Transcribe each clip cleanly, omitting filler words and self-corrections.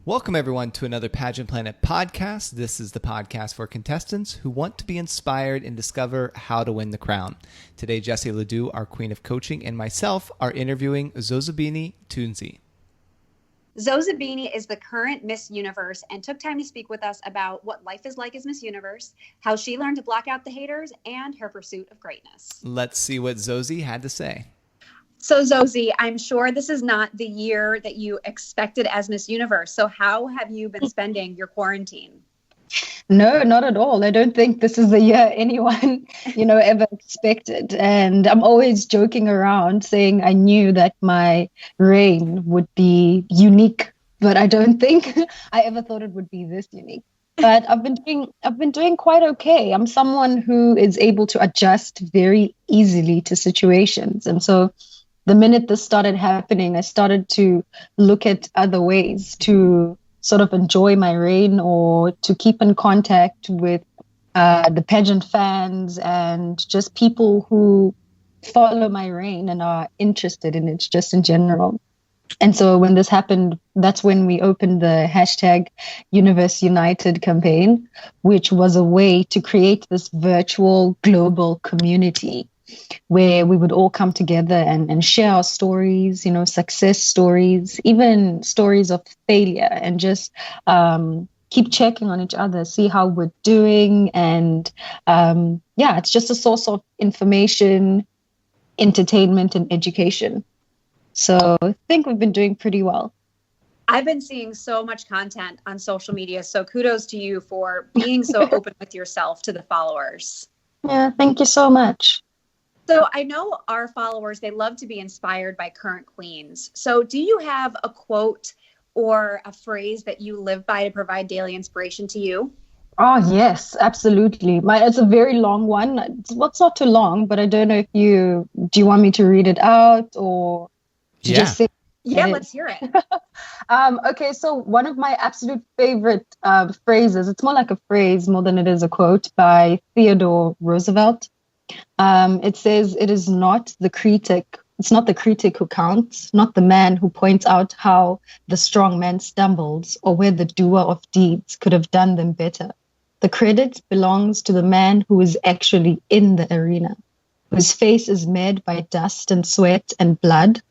Welcome, everyone, to another Pageant Planet podcast. This is the podcast for contestants who want to be inspired and discover how to win the crown. Today, Jessie Ladoue, our queen of coaching, and myself are interviewing Zozibini Tunzi. Zozibini is the current Miss Universe and took time to speak with us about what life is like as Miss Universe, how she learned to block out the haters, and her pursuit of greatness. Let's see what Zozi had to say. So Zozi, I'm sure this is not the year that you expected as Miss Universe. So how have you been spending your quarantine? No, not at all. I don't think this is the year anyone, ever expected. And I'm always joking around saying I knew that my reign would be unique, but I don't think I ever thought it would be this unique. But I've been doing quite okay. I'm someone who is able to adjust very easily to situations. And so the minute this started happening, I started to look at other ways to sort of enjoy my reign or to keep in contact with the pageant fans and just people who follow my reign and are interested in it just in general. And so when this happened, that's when we opened the hashtag Universe United campaign, which was a way to create this virtual global community where we would all come together and share our stories, success stories, even stories of failure, and just keep checking on each other, see how we're doing. And it's just a source of information, entertainment, and education. So I think we've been doing pretty well. I've been seeing so much content on social media. So kudos to you for being so open with yourself to the followers. Yeah, thank you so much. So I know our followers, they love to be inspired by current queens. So do you have a quote or a phrase that you live by to provide daily inspiration to you? Oh, yes, absolutely. It's a very long one. It's not too long, but I don't know if do you want me to read it out or just say Yeah, let's hear it. Okay, so one of my absolute favorite phrases, it's more like a phrase more than it is a quote, by Theodore Roosevelt. It says, it's not the critic who counts, not the man who points out how the strong man stumbles or where the doer of deeds could have done them better. The credit belongs to the man who is actually in the arena, whose face is made by dust and sweat and blood,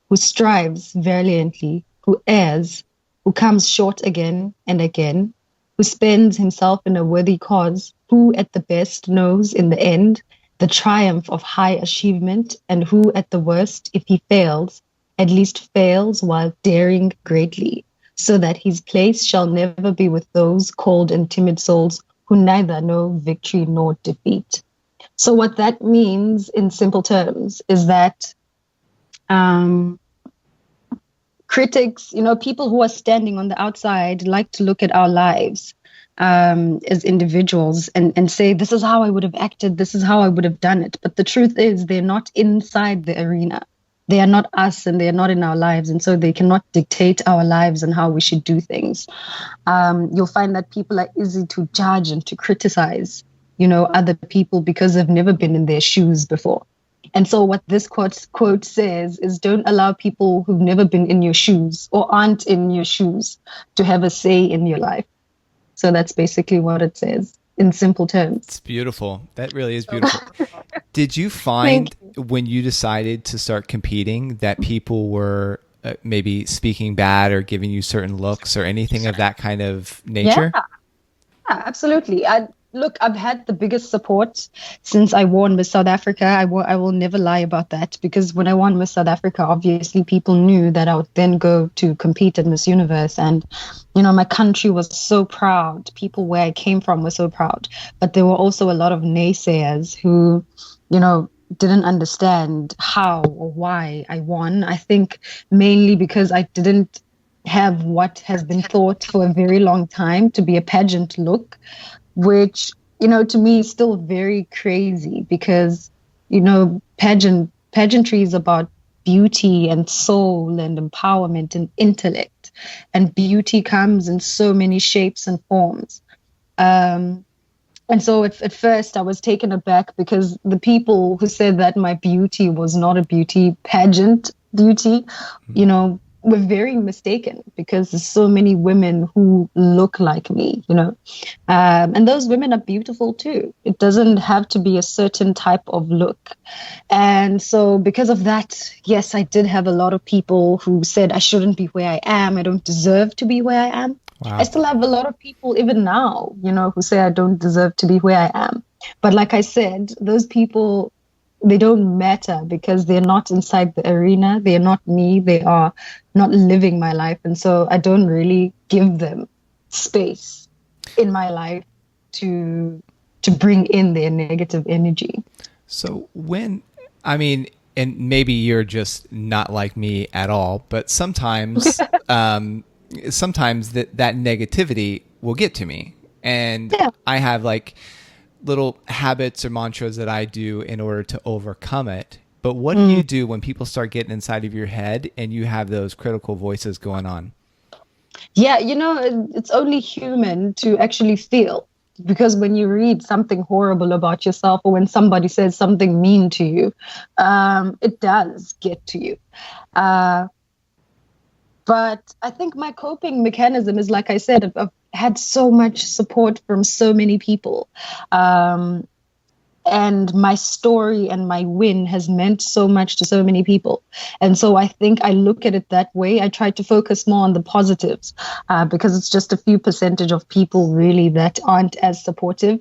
who strives valiantly, who errs, who comes short again and again, who spends himself in a worthy cause, who at the best knows in the end the triumph of high achievement, and who at the worst, if he fails, at least fails while daring greatly, so that his place shall never be with those cold and timid souls who neither know victory nor defeat. So what that means in simple terms is that critics, people who are standing on the outside like to look at our lives as individuals and say, this is how I would have acted, this is how I would have done it. But the truth is, they're not inside the arena. They are not us and they are not in our lives. And so they cannot dictate our lives and how we should do things. You'll find that people are easy to judge and to criticize, other people because they've never been in their shoes before. And so what this quote says is, don't allow people who've never been in your shoes or aren't in your shoes to have a say in your life. So that's basically what it says in simple terms. It's beautiful. That really is beautiful. Did you find when you decided to start competing that people were maybe speaking bad or giving you certain looks or anything of that kind of nature? Yeah, absolutely. I've had the biggest support since I won Miss South Africa. I will never lie about that, because when I won Miss South Africa, obviously people knew that I would then go to compete at Miss Universe. And, my country was so proud. People where I came from were so proud. But there were also a lot of naysayers who, didn't understand how or why I won. I think mainly because I didn't have what has been thought for a very long time to be a pageant look, which, to me is still very crazy because, pageantry is about beauty and soul and empowerment and intellect. And beauty comes in so many shapes and forms. And so at first I was taken aback because the people who said that my beauty was not a beauty pageant beauty, we're very mistaken because there's so many women who look like me, and those women are beautiful too. It doesn't have to be a certain type of look. And so because of that, yes, I did have a lot of people who said I shouldn't be where I am. I don't deserve to be where I am. Wow. I still have a lot of people even now, who say I don't deserve to be where I am. But like I said, those people, they don't matter because they're not inside the arena. They're not me. They are not living my life. And so I don't really give them space in my life to bring in their negative energy. So and maybe you're just not like me at all, but sometimes sometimes that negativity will get to me. And yeah. I have like little habits or mantras that I do in order to overcome it. But what do you do when people start getting inside of your head and you have those critical voices going on? Yeah, it's only human to actually feel, because when you read something horrible about yourself or when somebody says something mean to you, it does get to you. But I think my coping mechanism is, like I said, I've had so much support from so many people. And my story and my win has meant so much to so many people. And so I think I look at it that way. I try to focus more on the positives because it's just a few percentage of people really that aren't as supportive.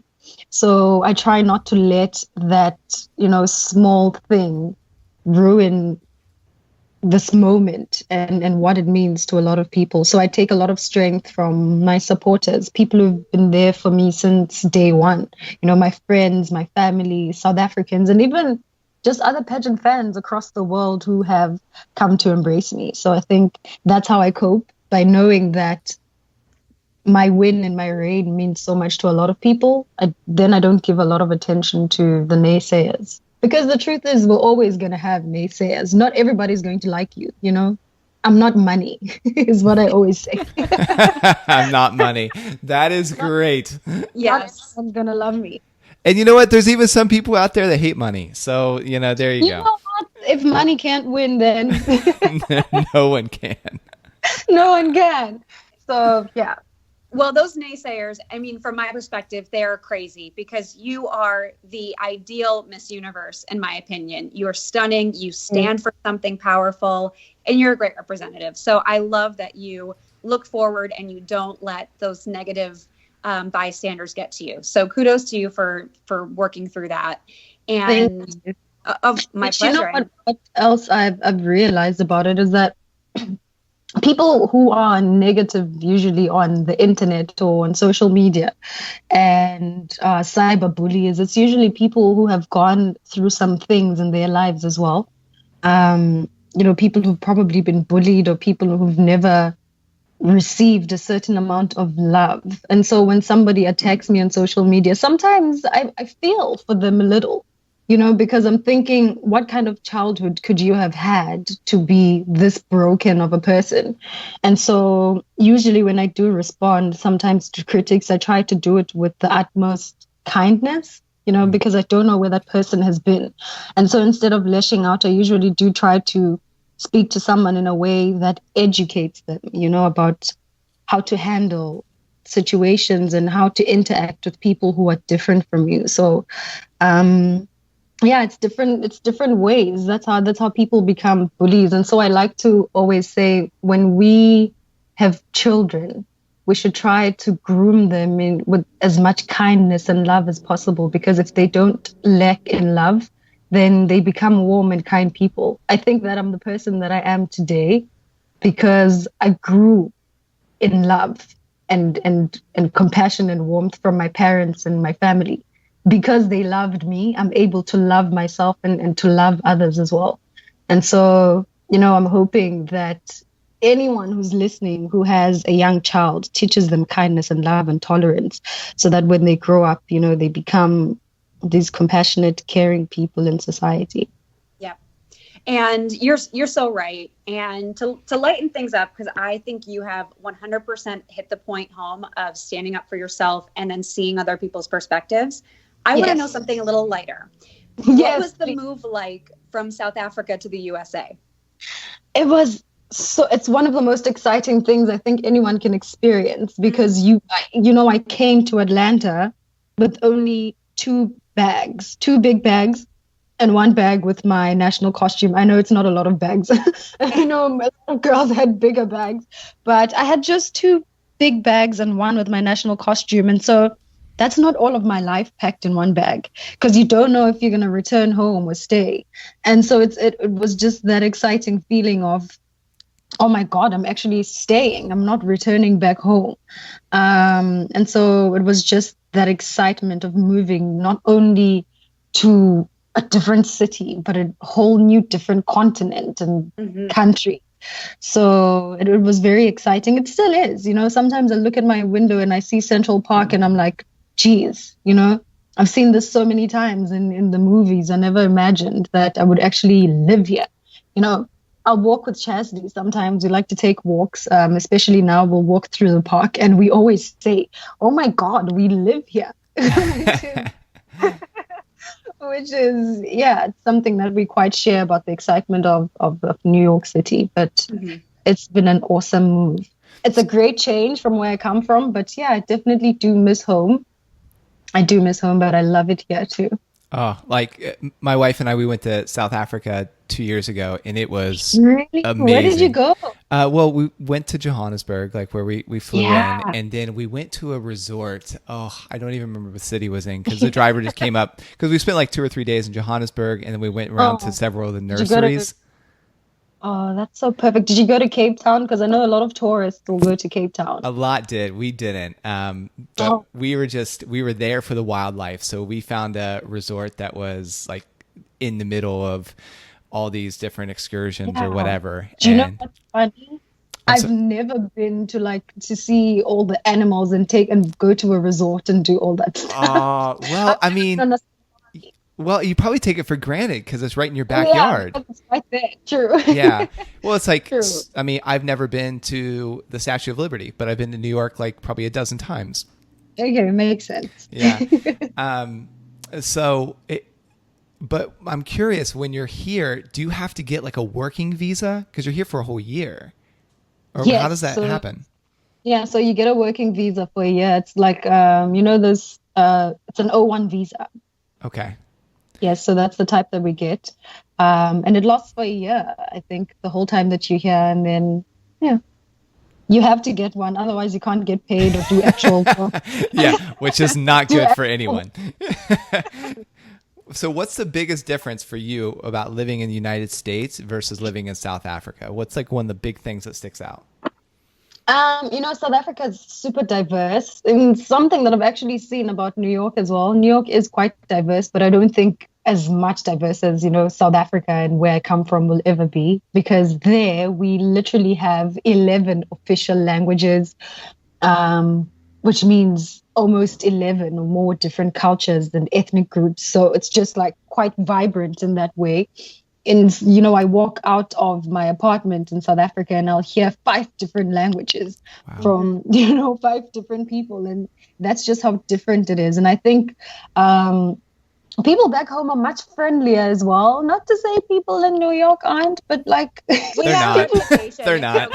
So I try not to let that, small thing ruin this moment and what it means to a lot of people. So I take a lot of strength from my supporters, people who've been there for me since day one, my friends, my family, South Africans, and even just other pageant fans across the world who have come to embrace me. So I think that's how I cope, by knowing that my win and my reign means so much to a lot of people. Then I don't give a lot of attention to the naysayers. Because the truth is, we're always going to have naysayers. Not everybody's going to like you, I'm not money, is what I always say. I'm not money. That is great. Yes. I'm going to love me. And you know what? There's even some people out there that hate money. So, there you go. Know what? If money can't win, then no one can. No one can. So, yeah. Well, those naysayers, from my perspective, they're crazy, because you are the ideal Miss Universe, in my opinion. You are stunning. You stand for something powerful, and you're a great representative. So I love that you look forward and you don't let those negative bystanders get to you. So kudos to you for working through that. And my pleasure. What else I've realized about it is that people who are negative, usually on the internet or on social media, and cyber bullies, it's usually people who have gone through some things in their lives as well. People who've probably been bullied, or people who've never received a certain amount of love. And so when somebody attacks me on social media, sometimes I feel for them a little. Because I'm thinking, what kind of childhood could you have had to be this broken of a person? And so usually when I do respond, sometimes to critics, I try to do it with the utmost kindness, because I don't know where that person has been. And so instead of lashing out, I usually do try to speak to someone in a way that educates them, about how to handle situations and how to interact with people who are different from you. So, yeah, it's different ways. That's how people become bullies. And so I like to always say, when we have children, we should try to groom them with as much kindness and love as possible, because if they don't lack in love, then they become warm and kind people. I think that I'm the person that I am today because I grew in love and compassion and warmth from my parents and my family. Because they loved me, I'm able to love myself and to love others as well. And so, I'm hoping that anyone who's listening who has a young child teaches them kindness and love and tolerance, so that when they grow up, they become these compassionate, caring people in society. Yeah. And you're so right. And to lighten things up, because I think you have 100% hit the point home of standing up for yourself and then seeing other people's perspectives. I want to know something a little lighter. What was the move like from South Africa to the USA? It was So it's one of the most exciting things I think anyone can experience, because I came to Atlanta with only two big bags, and one bag with my national costume. I know it's not a lot of bags. I know a lot of girls had bigger bags, but I had just two big bags and one with my national costume. And so that's not all of my life packed in one bag, because you don't know if you're going to return home or stay. And so it was just that exciting feeling of, oh my God, I'm actually staying. I'm not returning back home. And so it was just that excitement of moving not only to a different city, but a whole new different continent and country. So it was very exciting. It still is. Sometimes I look at my window and I see Central Park and I'm like, geez, I've seen this so many times in the movies. I never imagined that I would actually live here. I'll walk with Chastity. Sometimes we like to take walks, especially now we'll walk through the park and we always say, oh my God, we live here. Which is, it's something that we quite share about the excitement of New York City. But it's been an awesome move. It's a great change from where I come from. But I definitely do miss home. I do miss home, but I love it here too. Oh, like my wife and I, we went to South Africa 2 years ago, and it was really amazing. Where did you go? Well, we went to Johannesburg, like where we flew in, and then we went to a resort. Oh, I don't even remember what city it was in, because the driver just came up, because we spent like 2 or 3 days in Johannesburg, and then we went around to several of the nurseries. Oh, that's so perfect. Did you go to Cape Town? Because I know a lot of tourists will go to Cape Town. A lot did. We didn't. But we were there for the wildlife. So we found a resort that was like in the middle of all these different excursions or whatever. Do you know what's funny? I've never been to see all the animals and go to a resort and do all that stuff. Well, I mean, well, you probably take it for granted because it's right in your backyard. Yeah, it's right there. True. Yeah. Well, it's like, True. I mean, I've never been to the Statue of Liberty, but I've been to New York like probably a dozen times. Okay, makes sense. Yeah. But I'm curious, when you're here, do you have to get like a working visa? Because you're here for a whole year. Or how does that happen? Yeah, so you get a working visa for a year. It's like, it's an O1 visa. Okay. Yes, so that's the type that we get. And it lasts for a year, I think, the whole time that you're here. And then, you have to get one. Otherwise, you can't get paid or do actual work. Yeah, which is not good for anyone. So what's the biggest difference for you about living in the United States versus living in South Africa? What's like one of the big things that sticks out? South Africa is super diverse. And something that I've actually seen about New York as well. New York is quite diverse, but I don't think as much diverse as, South Africa and where I come from will ever be. Because there we literally have 11 official languages, which means almost 11 or more different cultures and ethnic groups. So it's just like quite vibrant in that way. And, I walk out of my apartment in South Africa and I'll hear 5 different languages from, 5 different people. And that's just how different it is. And I think people back home are much friendlier as well. Not to say people in New York aren't, but like... They're not. They're not.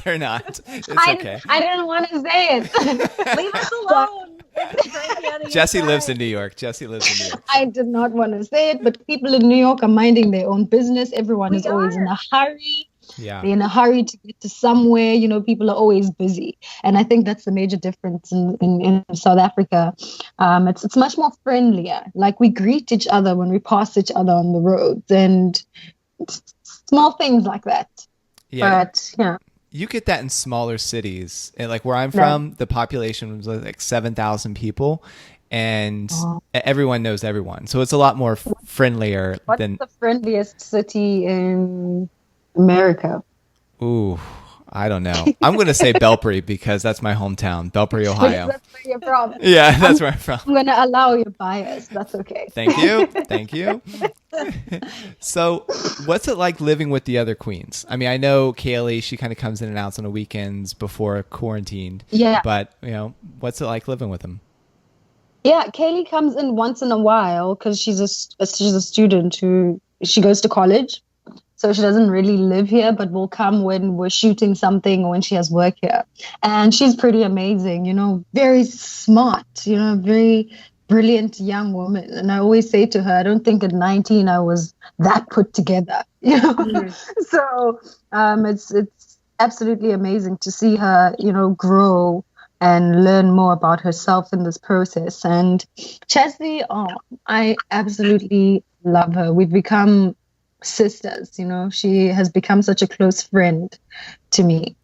They're not. It's okay. I didn't want to say it. Leave us alone. Jesse lives in New York. I did not want to say it, but people in New York are minding their own business. Everyone is always in a hurry. Yeah. They're in a hurry to get to somewhere. People are always busy. And I think that's the major difference in South Africa. It's much more friendlier. Like we greet each other when we pass each other on the roads and small things like that. Yeah. But, yeah. You get that in smaller cities. And like where I'm from, the population was like 7,000 people, and everyone knows everyone. So it's a lot more friendlier. What's the friendliest city in America? Ooh, I don't know. I'm going to say Belpre because that's my hometown, Belpre, Ohio. That's where you're from. Yeah, that's where I'm from. I'm going to allow your bias. That's okay. Thank you. So what's it like living with the other queens? I mean, I know Kaylee, she kind of comes in and out on the weekends before quarantined. Yeah. But, what's it like living with them? Yeah, Kaylee comes in once in a while because she's a student she goes to college. So she doesn't really live here, but will come when we're shooting something or when she has work here. And she's pretty amazing, very smart, very brilliant young woman. And I always say to her, I don't think at 19 I was that put together, So it's absolutely amazing to see her, grow and learn more about herself in this process. And Chesley, I absolutely love her. We've become sisters, she has become such a close friend to me.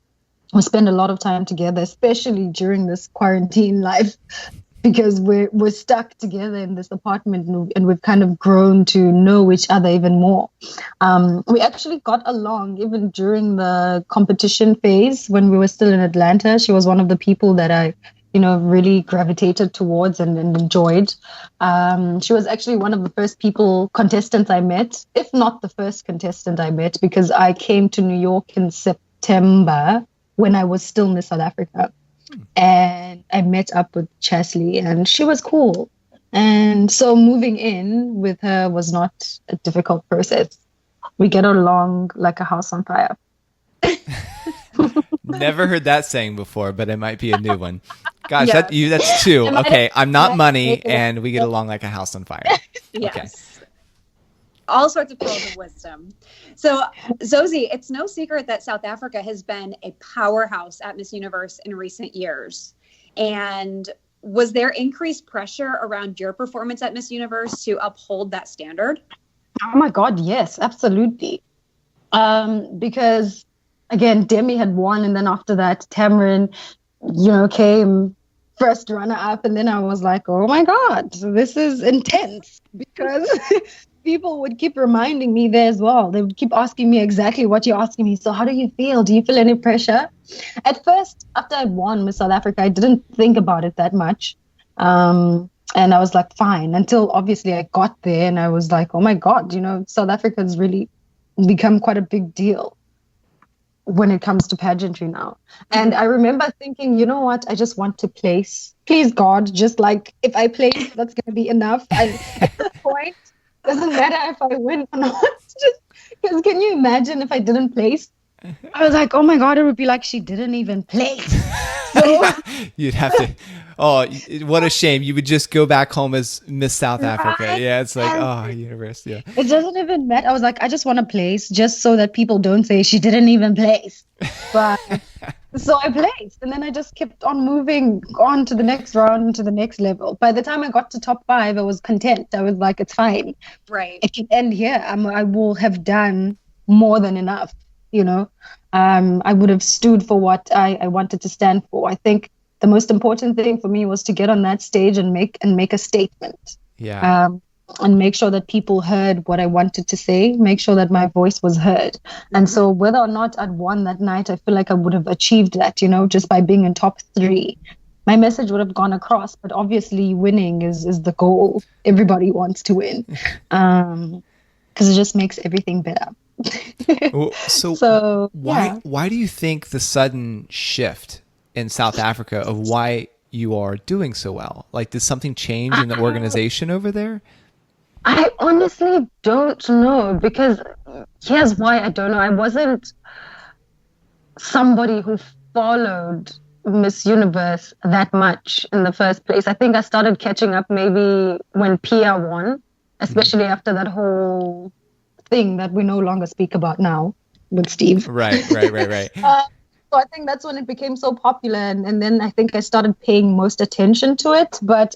We spend a lot of time together, especially during this quarantine life, because we're stuck together in this apartment, and we've kind of grown to know each other even more. We actually got along even during the competition phase when we were still in Atlanta. She was one of the people that I really gravitated towards and enjoyed. She was actually one of the first contestants I met, if not the first contestant I met, because I came to New York in September when I was still Miss South Africa. And I met up with Chesley, and she was cool. And so moving in with her was not a difficult process. We get along like a house on fire. Never heard that saying before, but it might be a new one. Gosh, Yes. that's two. Okay, I'm not money, and we get along like a house on fire. Yes. Okay. All sorts of pearls of wisdom. So, Zozi, it's no secret that South Africa has been a powerhouse at Miss Universe in recent years. And was there increased pressure around your performance at Miss Universe to uphold that standard? Oh my God, yes, absolutely. Because again, Demi had won, and then after that, Tamarin, came first runner up, and then I was like, oh my God, this is intense, because people would keep reminding me there as well. They would keep asking me exactly what you're asking me. So how do you feel? Do you feel any pressure? At first, after I won Miss South Africa, I didn't think about it that much. And I was like, fine, until obviously I got there and I was like, oh my God, South Africa has really become quite a big deal when it comes to pageantry now. And I remember thinking, you know what, I just want to place. Please, God, just like if I place, that's going to be enough. At this point, doesn't matter if I win or not. Because can you imagine if I didn't place? I was like, oh my God, it would be like she didn't even place. So, You'd have to. Oh, what a shame! You would just go back home as Miss South Africa. Right? Yeah, it's like, universe. Yeah. It doesn't even matter. I was like, I just want to place just so that people don't say she didn't even place. But so I placed, and then I just kept on moving on to the next round, to the next level. By the time I got to top 5, I was content. I was like, it's fine. Right. It can end here. I will have done more than enough. I would have stood for what I wanted to stand for. I think the most important thing for me was to get on that stage and make a statement. Yeah. And make sure that people heard what I wanted to say, make sure that my voice was heard. And so whether or not I'd won that night, I feel like I would have achieved that, just by being in top 3. My message would have gone across, but obviously winning is the goal. Everybody wants to win, because it just makes everything better. Well, so why do you think the sudden shift in South Africa of why you are doing so well? Like, did something change in the organization over there? I honestly don't know, because here's why I don't know. I wasn't somebody who followed Miss Universe that much in the first place. I think I started catching up maybe when Pia won, especially after that whole thing that we no longer speak about now with Steve. Right. So I think that's when it became so popular, and then I think I started paying most attention to it. But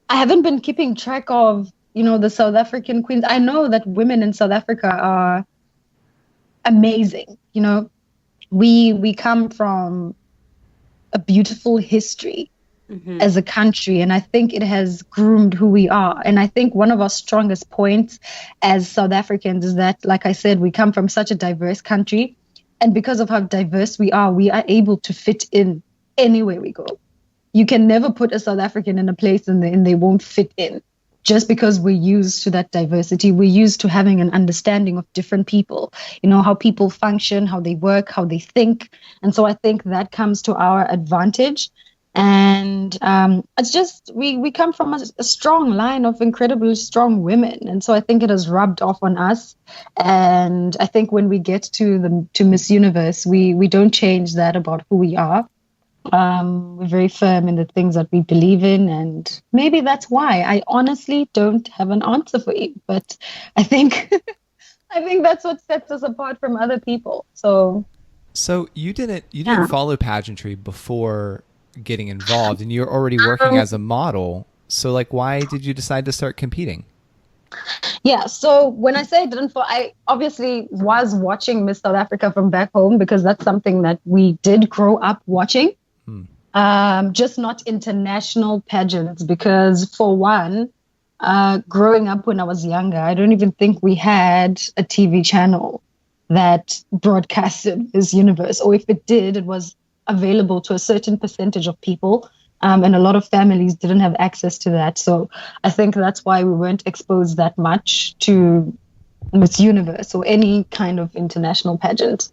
I haven't been keeping track of, the South African queens. I know that women in South Africa are amazing. We come from a beautiful history as a country, and I think it has groomed who we are. And I think one of our strongest points as South Africans is that, like I said, we come from such a diverse country. And because of how diverse we are able to fit in anywhere we go. You can never put a South African in a place and they won't fit in, just because we're used to that diversity. We're used to having an understanding of different people, how people function, how they work, how they think. And so I think that comes to our advantage. And it's just we come from a strong line of incredibly strong women, and so I think it has rubbed off on us. And I think when we get to Miss Universe, we don't change that about who we are. We're very firm in the things that we believe in, and maybe that's why I honestly don't have an answer for you. But I think I think that's what sets us apart from other people. So you didn't follow pageantry before getting involved, and you're already working as a model. So like, why did you decide to start competing? Yeah, so when I say I didn't follow, I obviously was watching Miss South Africa from back home because that's something that we did grow up watching. Just not international pageants, because for one, growing up when I was younger, I don't even think we had a TV channel that broadcasted Miss Universe, or if it did, it was available to a certain percentage of people, and a lot of families didn't have access to that. So I think that's why we weren't exposed that much to Miss Universe or any kind of international pageant.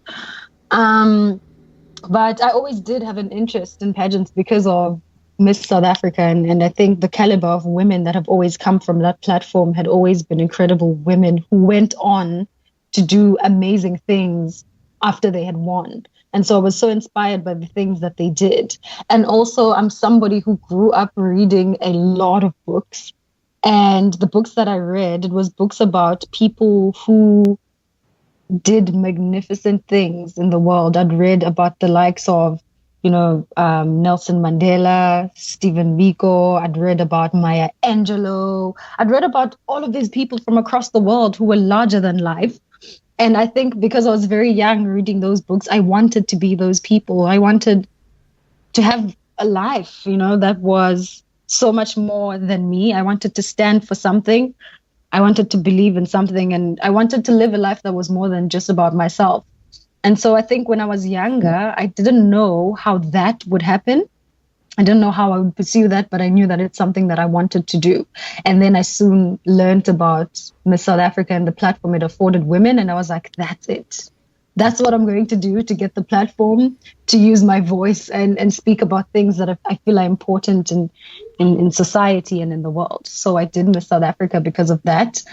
But I always did have an interest in pageants because of Miss South Africa, and I think the caliber of women that have always come from that platform had always been incredible women who went on to do amazing things after they had won. And so I was so inspired by the things that they did. And also, I'm somebody who grew up reading a lot of books. And the books that I read, it was books about people who did magnificent things in the world. I'd read about the likes of, Nelson Mandela, Stephen Biko. I'd read about Maya Angelou. I'd read about all of these people from across the world who were larger than life. And I think because I was very young reading those books, I wanted to be those people. I wanted to have a life, that was so much more than me. I wanted to stand for something. I wanted to believe in something, and I wanted to live a life that was more than just about myself. And so I think when I was younger, I didn't know how that would happen. I didn't know how I would pursue that, but I knew that it's something that I wanted to do. And then I soon learned about Miss South Africa and the platform it afforded women. And I was like, that's it. That's what I'm going to do to get the platform, to use my voice and speak about things that I feel are important in society and in the world. So I did Miss South Africa because of that.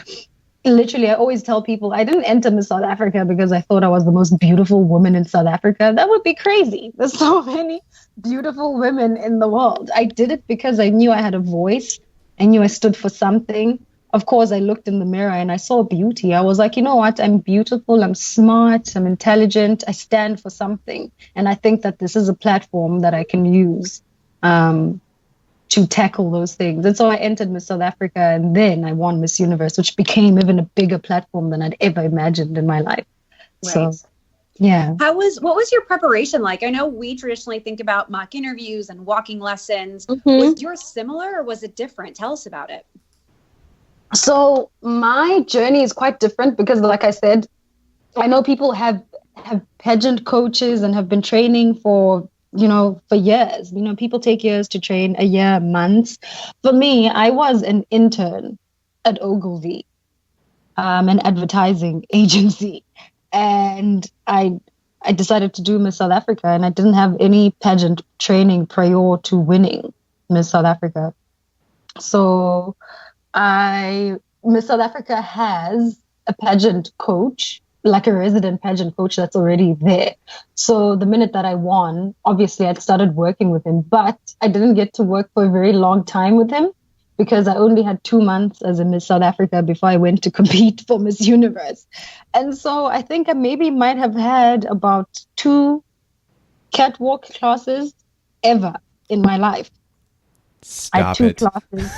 Literally, I always tell people I didn't enter Miss South Africa because I thought I was the most beautiful woman in South Africa. That would be crazy. There's so many beautiful women in the world. I did it because I knew I had a voice. I knew I stood for something. Of course, I looked in the mirror and I saw beauty. I was like, you know what? I'm beautiful. I'm smart. I'm intelligent. I stand for something. And I think that this is a platform that I can use to tackle those things. And so I entered Miss South Africa, and then I won Miss Universe, which became even a bigger platform than I'd ever imagined in my life. Right. So, yeah. What was your preparation like? I know we traditionally think about mock interviews and walking lessons. Was yours similar or was it different? Tell us about it. So my journey is quite different because, like I said, I know people have pageant coaches and have been training for years. People take years to train, a year, months. For me, I was an intern at Ogilvy, an advertising agency. And I decided to do Miss South Africa, and I didn't have any pageant training prior to winning Miss South Africa. So Miss South Africa has a pageant coach, like a resident pageant coach that's already there. So the minute that I won, obviously I'd started working with him, but I didn't get to work for a very long time with him because I only had 2 months as a Miss South Africa before I went to compete for Miss Universe. And so I think I maybe might have had about 2 catwalk classes ever in my life. Stop I had 2 it. classes.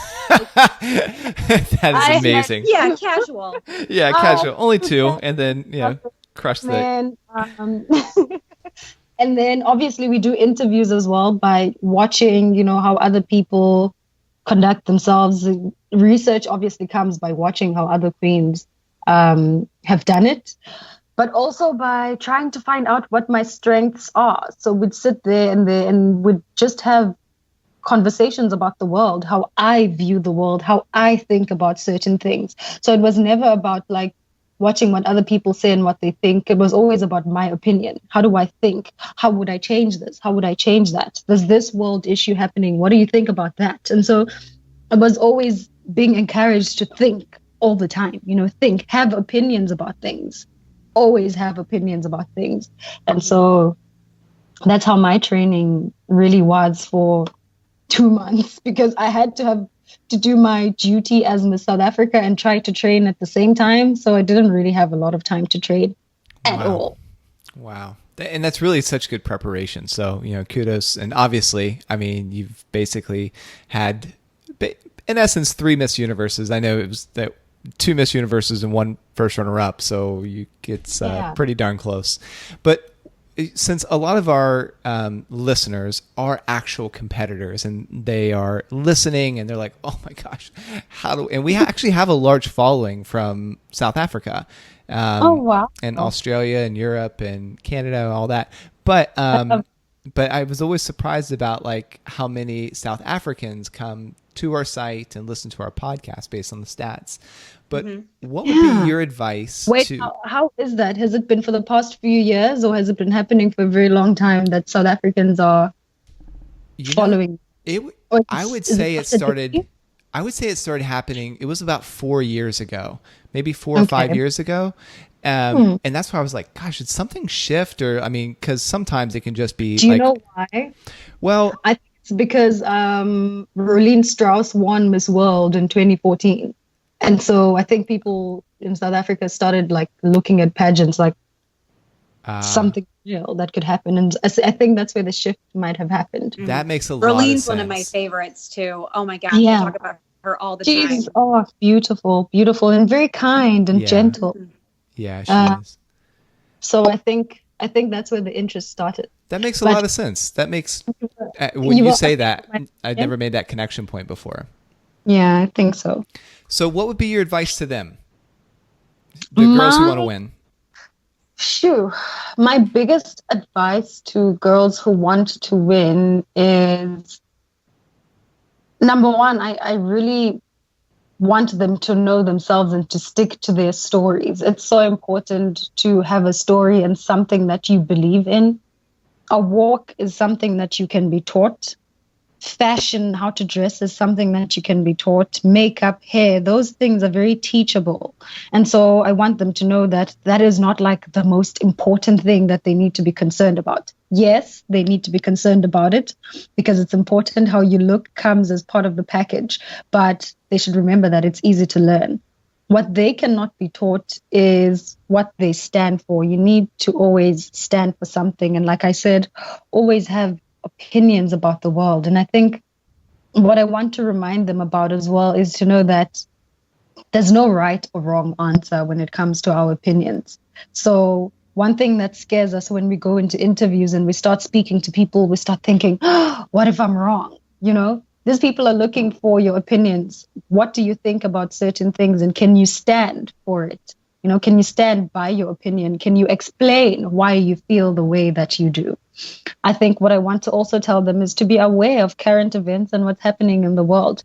That is amazing. Casual. Yeah, casual. Only 2, and then crush the. And then obviously we do interviews as well by watching, how other people conduct themselves. Research obviously comes by watching how other queens have done it, but also by trying to find out what my strengths are. So we'd sit there and we'd just have conversations about the world, how I view the world, how I think about certain things. So it was never about like watching what other people say and what they think. It was always about my opinion. How do I think? How would I change this? How would I change that? There's this world issue happening. What do you think about that? And so I was always being encouraged to think all the time, think, have opinions about things, always have opinions about things. And so that's how my training really was for 2 months, because I had to do my duty as Miss South Africa and try to train at the same time. So I didn't really have a lot of time to train at all. Wow. And that's really such good preparation. So, kudos. And obviously, I mean, you've basically had, in essence, 3 Miss Universes. I know it was that 2 Miss Universes and 1 first runner-up. So it's pretty darn close. But since a lot of our listeners are actual competitors and they are listening and they're like, oh my gosh, and we actually have a large following from South Africa, wow, and Australia and Europe and Canada and all that. But I was always surprised about like how many South Africans come to our site and listen to our podcast based on the stats. But what would be your advice? Wait, how is that? Has it been for the past few years, or has it been happening for a very long time that South Africans are following? I would say it started happening. It was about 4 years ago, maybe 4 or 5 years ago. And that's why I was like, gosh, did something shift? Or, I mean, because sometimes it can just be. Do you know why? Well, I think it's because Rolene Strauss won Miss World in 2014. And so I think people in South Africa started like looking at pageants like something real that could happen. And I think that's where the shift might have happened. That makes a lot of sense. Rolene's one of my favorites too. Oh my gosh, I talk about her all the time. She's beautiful, beautiful, and very kind and gentle. Yeah, she is. So I think that's where the interest started. That makes a lot of sense. That makes, when you say that, I'd never made that connection point before. Yeah, I think so. So what would be your advice to them? The girls who want to win. Sure. My biggest advice to girls who want to win is, number one, I really want them to know themselves and to stick to their stories. It's so important to have a story and something that you believe in. A walk is something that you can be taught. Fashion, how to dress is something that you can be taught. Makeup, hair, those things are very teachable. And so I want them to know that that is not like the most important thing that they need to be concerned about. Yes, they need to be concerned about it because it's important. How you look comes as part of the package, but they should remember that it's easy to learn. What they cannot be taught is what they stand for. You need to always stand for something. And like I said, always have opinions about the world. And I think what I want to remind them about as well is to know that there's no right or wrong answer when it comes to our opinions. So one thing that scares us when we go into interviews and we start speaking to people, we start thinking, what if I'm wrong? These people are looking for your opinions. What do you think about certain things? And can you stand for it? Can you stand by your opinion? Can you explain why you feel the way that you do? I think what I want to also tell them is to be aware of current events and what's happening in the world.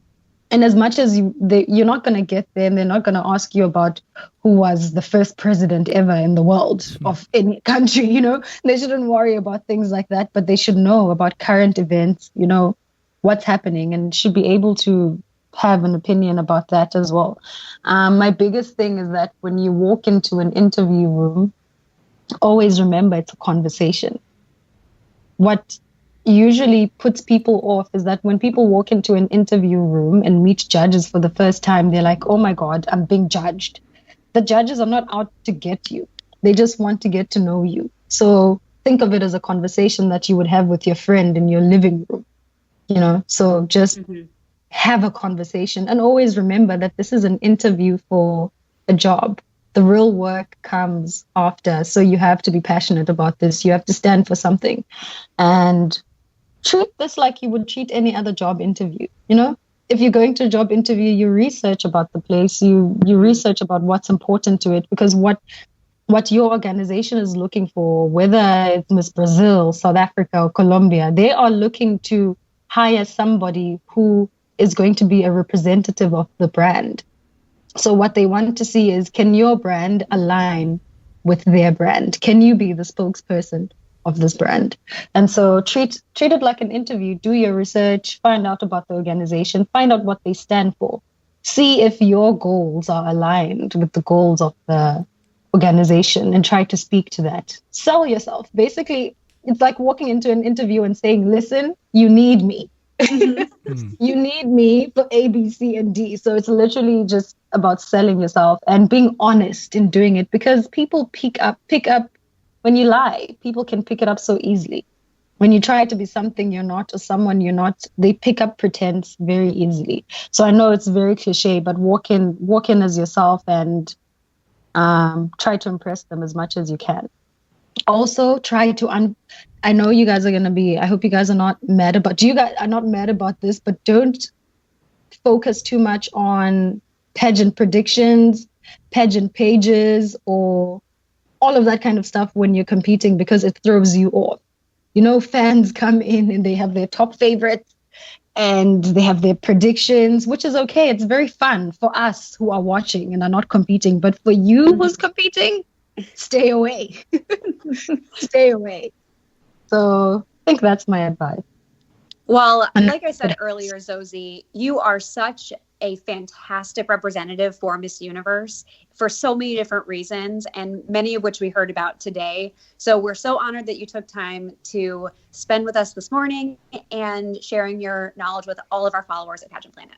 And as much as you're not going to get there, and they're not going to ask you about who was the first president ever in the world of any country, they shouldn't worry about things like that, but they should know about current events, what's happening, and should be able to have an opinion about that as well. My biggest thing is that when you walk into an interview room, always remember it's a conversation. What usually puts people off is that when people walk into an interview room and meet judges for the first time, they're like, oh my God, I'm being judged. The judges are not out to get you. They just want to get to know you. So think of it as a conversation that you would have with your friend in your living room, so just have a conversation and always remember that this is an interview for a job. The real work comes after. So you have to be passionate about this. You have to stand for something and treat this like you would treat any other job interview. If you're going to a job interview, you research about the place, you research about what's important to it, because what your organization is looking for, whether it's Miss Brazil, South Africa, or Colombia, they are looking to hire somebody who is going to be a representative of the brand. So what they want to see is, can your brand align with their brand? Can you be the spokesperson of this brand? And so treat it like an interview. Do your research, find out about the organization, find out what they stand for. See if your goals are aligned with the goals of the organization and try to speak to that. Sell yourself. Basically, it's like walking into an interview and saying, listen, you need me. You need me for A, B, C, and D. So it's literally just about selling yourself and being honest in doing it, because people pick up when you lie. People can pick it up so easily. When you try to be something you're not or someone you're not, they pick up pretense very easily. So I know it's very cliche, but walk in as yourself and try to impress them as much as you can. Also, try to I know you guys are going to be, I hope you guys are not mad about, you guys are not mad about this, but don't focus too much on pageant predictions, pageant pages, or all of that kind of stuff when you're competing, because it throws you off. You know, fans come in and they have their top favorites and they have their predictions, which is okay. It's very fun for us who are watching and are not competing. But for you who's competing, stay away. Stay away. So I think that's my advice. Well, like I said earlier, Zozi, you are such a fantastic representative for Miss Universe for so many different reasons, and many of which we heard about today. So we're so honored that you took time to spend with us this morning and sharing your knowledge with all of our followers at Pageant Planet.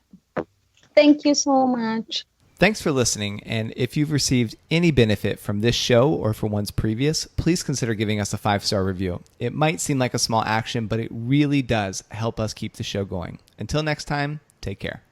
Thank you so much. Thanks for listening, and if you've received any benefit from this show or from ones previous, please consider giving us a 5-star review. It might seem like a small action, but it really does help us keep the show going. Until next time, take care.